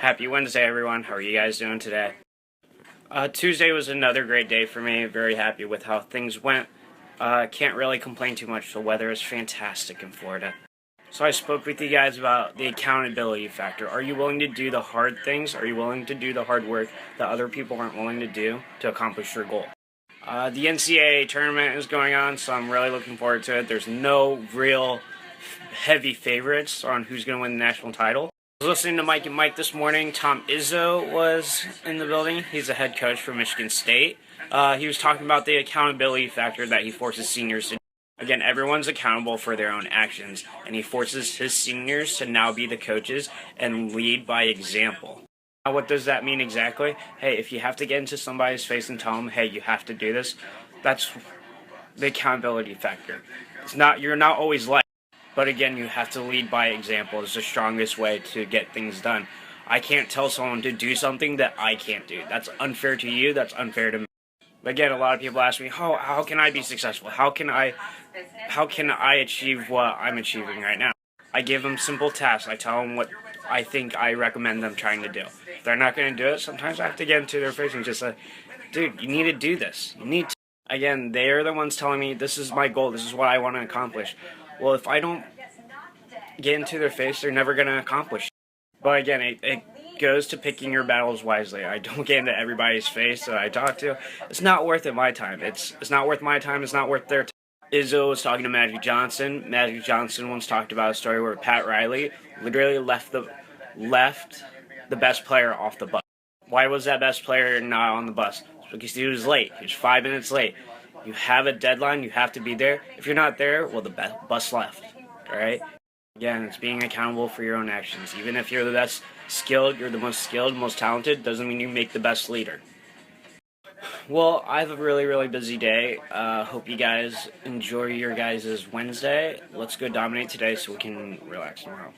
Happy Wednesday, everyone. How are you guys doing today? Tuesday was another great day for me. Very happy with how things went. Can't really complain too much. The weather is fantastic in Florida. So I spoke with you guys about the accountability factor. Are you willing to do the hard things? Are you willing to do the hard work that other people aren't willing to do to accomplish your goal? The NCAA tournament is going on, so I'm really looking forward to it. There's no real heavy favorites on who's going to win the national title. I was listening to Mike and Mike this morning. Tom Izzo was in the building. He's the head coach for Michigan State. He was talking about the accountability factor that he forces seniors to do. Again, everyone's accountable for their own actions, and he forces his seniors to now be the coaches and lead by example. Now, what does that mean exactly? Hey, if you have to get into somebody's face and tell them, hey, you have to do this, that's the accountability factor. You're not always liked. But again, you have to lead by example. It's the strongest way to get things done. I can't tell someone to do something that I can't do. That's unfair to you. That's unfair to me. Again, a lot of people ask me, how can I be successful? How can I achieve what I'm achieving right now? I give them simple tasks. I tell them what I think I recommend them trying to do. If they're not going to do it, sometimes I have to get into their face and just say, dude, you need to do this. You need to. Again, they're the ones telling me, this is my goal. This is what I want to accomplish. Well, if I don't get into their face, they're never going to accomplish it. But again, it goes to picking your battles wisely. I don't get into everybody's face that I talk to. It's not worth it my time. It's not worth my time. It's not worth their time. Izzo was talking to Magic Johnson. Magic Johnson once talked about a story where Pat Riley literally left the best player off the bus. Why was that best player not on the bus? Because he was late. He was 5 minutes late. You have a deadline, you have to be there. If you're not there, well, the bus left, all right? Again, it's being accountable for your own actions. Even if you're the best skilled, you're the most skilled, most talented, doesn't mean you make the best leader. Well, I have a really, really busy day. Hope you guys enjoy your guys' Wednesday. Let's go dominate today so we can relax tomorrow.